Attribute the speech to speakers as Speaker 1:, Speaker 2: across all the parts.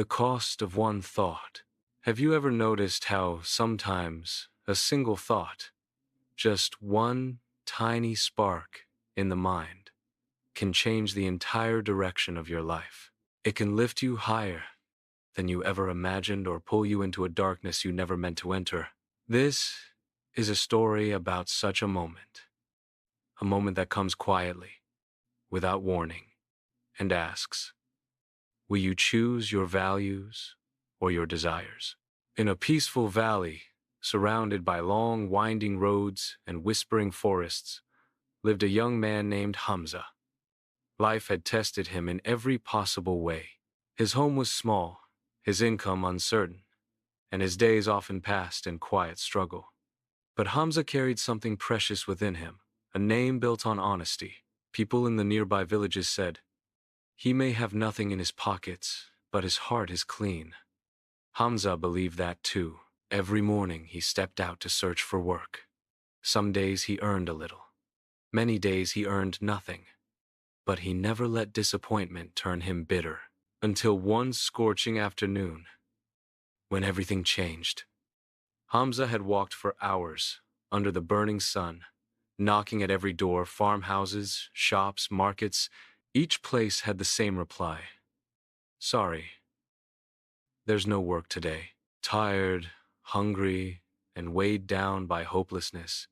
Speaker 1: The cost of one thought. Have you ever noticed how sometimes a single thought, just one tiny spark in the mind, can change the entire direction of your life? It can lift you higher than you ever imagined or pull you into a darkness you never meant to enter. This is a story about such a moment that comes quietly, without warning, and asks, will you choose your values or your desires? In a peaceful valley, surrounded by long, winding roads and whispering forests, lived a young man named Hamza. Life had tested him in every possible way. His home was small, his income uncertain, and his days often passed in quiet struggle. But Hamza carried something precious within him, a name built on honesty. People in the nearby villages said, "He may have nothing in his pockets, but his heart is clean." Hamza believed that too. Every morning he stepped out to search for work. Some days he earned a little. Many days he earned nothing. But he never let disappointment turn him bitter. Until one scorching afternoon, when everything changed. Hamza had walked for hours under the burning sun, knocking at every door, farmhouses, shops, markets. Each place had the same reply. "Sorry, there's no work today." Tired, hungry, and weighed down by hopelessness,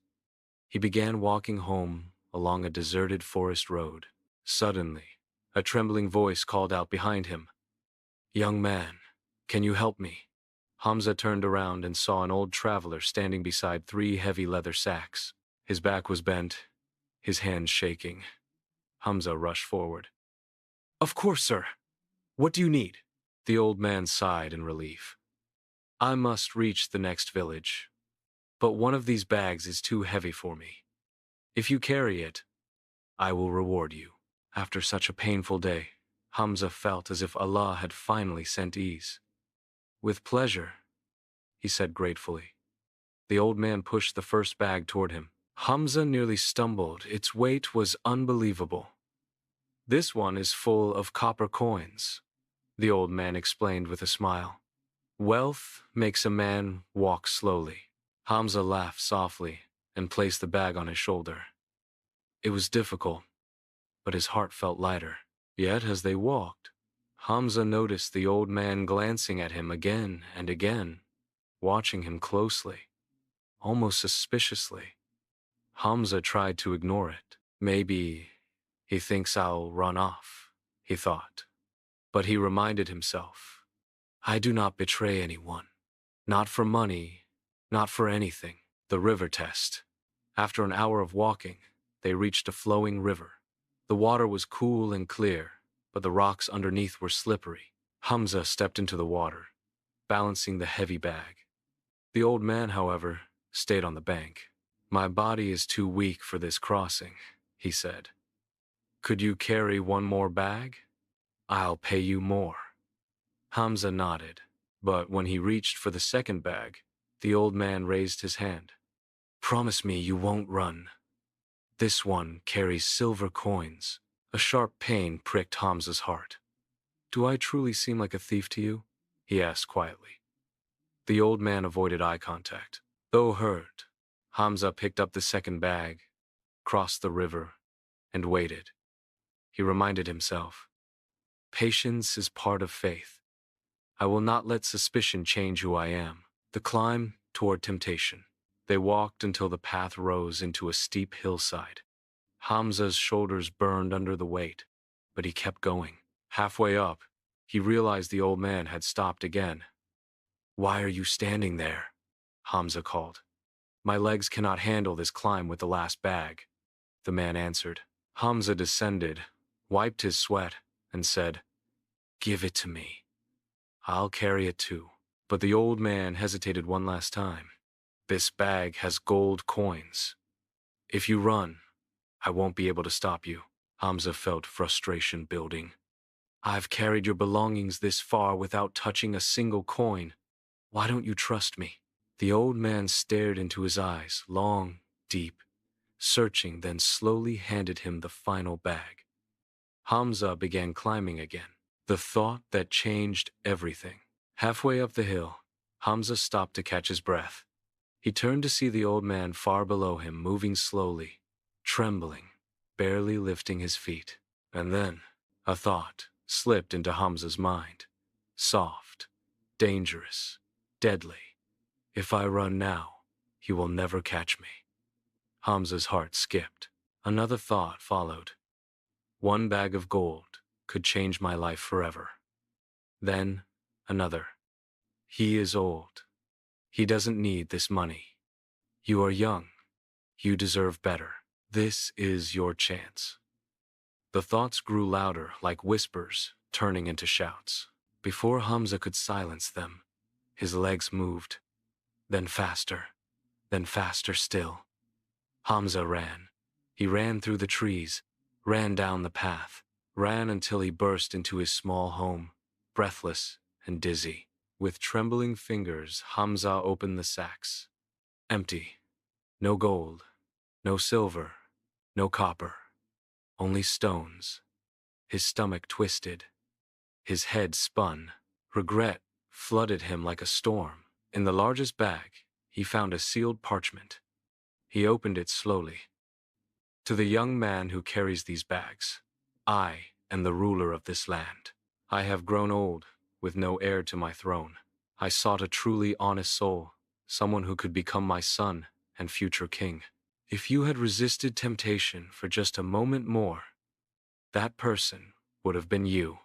Speaker 1: he began walking home along a deserted forest road. Suddenly, a trembling voice called out behind him, "Young man, can you help me?" Hamza turned around and saw an old traveler standing beside 3 heavy leather sacks. His back was bent, his hands shaking. Hamza rushed forward. "Of course, sir. What do you need?" The old man sighed in relief. "I must reach the next village, but one of these bags is too heavy for me. If you carry it, I will reward you." After such a painful day, Hamza felt as if Allah had finally sent ease. "With pleasure," he said gratefully. The old man pushed the first bag toward him. Hamza nearly stumbled. Its weight was unbelievable. "This one is full of copper coins," the old man explained with a smile. "Wealth makes a man walk slowly." Hamza laughed softly and placed the bag on his shoulder. It was difficult, but his heart felt lighter. Yet as they walked, Hamza noticed the old man glancing at him again and again, watching him closely, almost suspiciously. Hamza tried to ignore it. "Maybe he thinks I'll run off," he thought. But he reminded himself, "I do not betray anyone. Not for money, not for anything." The river test. After an hour of walking, they reached a flowing river. The water was cool and clear, but the rocks underneath were slippery. Hamza stepped into the water, balancing the heavy bag. The old man, however, stayed on the bank. "My body is too weak for this crossing," he said. "Could you carry one more bag? I'll pay you more." Hamza nodded, but when he reached for the second bag, the old man raised his hand. "Promise me you won't run. This one carries silver coins." A sharp pain pricked Hamza's heart. "Do I truly seem like a thief to you?" he asked quietly. The old man avoided eye contact. Though hurt, Hamza picked up the second bag, crossed the river, and waited. He reminded himself, "Patience is part of faith. I will not let suspicion change who I am." The climb toward temptation. They walked until the path rose into a steep hillside. Hamza's shoulders burned under the weight, but he kept going. Halfway up, he realized the old man had stopped again. "Why are you standing there?" Hamza called. "My legs cannot handle this climb with the last bag," the man answered. Hamza descended, wiped his sweat, and said, "Give it to me. I'll carry it too." But the old man hesitated one last time. "This bag has gold coins. If you run, I won't be able to stop you." Hamza felt frustration building. "I've carried your belongings this far without touching a single coin. Why don't you trust me?" The old man stared into his eyes, long, deep, searching, then slowly handed him the final bag. Hamza began climbing again. The thought that changed everything. Halfway up the hill, Hamza stopped to catch his breath. He turned to see the old man far below him, moving slowly, trembling, barely lifting his feet. And then, a thought slipped into Hamza's mind. Soft, dangerous, deadly. If I run now, he will never catch me. Hamza's heart skipped. Another thought followed. One bag of gold could change my life forever. Then, another. He is old. He doesn't need this money. You are young. You deserve better. This is your chance. The thoughts grew louder, like whispers, turning into shouts. Before Hamza could silence them, his legs moved. Then faster still. Hamza ran. He ran through the trees, ran down the path, ran until he burst into his small home, breathless and dizzy. With trembling fingers, Hamza opened the sacks. Empty. No gold, no silver, no copper. Only stones. His stomach twisted. His head spun. Regret flooded him like a storm. In the largest bag, he found a sealed parchment. He opened it slowly. To the young man who carries these bags, I am the ruler of this land. I have grown old, with no heir to my throne. I sought a truly honest soul, someone who could become my son and future king. If you had resisted temptation for just a moment more, that person would have been you.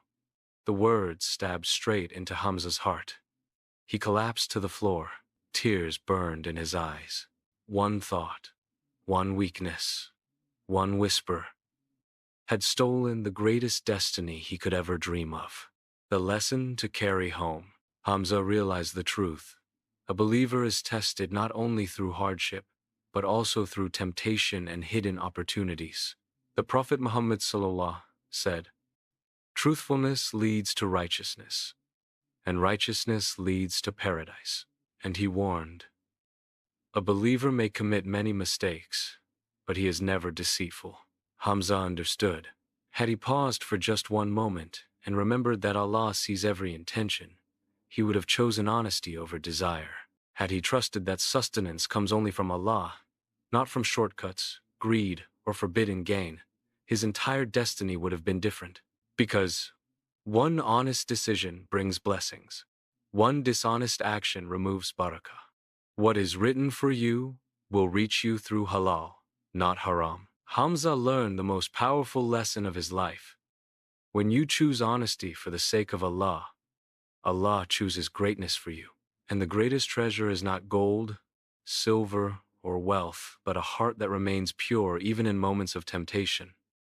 Speaker 1: The words stabbed straight into Hamza's heart. He collapsed to the floor. Tears burned in his eyes. One thought, one weakness, one whisper had stolen the greatest destiny he could ever dream of. The lesson to carry home. Hamza realized the truth. A believer is tested not only through hardship, but also through temptation and hidden opportunities. The Prophet Muhammad ﷺ said, "Truthfulness leads to righteousness, and righteousness leads to paradise." And he warned, "A believer may commit many mistakes, but he is never deceitful." Hamza understood. Had he paused for just one moment and remembered that Allah sees every intention, he would have chosen honesty over desire. Had he trusted that sustenance comes only from Allah, not from shortcuts, greed, or forbidden gain, his entire destiny would have been different. Because one honest decision brings blessings. One dishonest action removes barakah. What is written for you will reach you through halal, not haram. Hamza learned the most powerful lesson of his life. When you choose honesty for the sake of Allah, Allah chooses greatness for you. And the greatest treasure is not gold, silver, or wealth, but a heart that remains pure even in moments of temptation.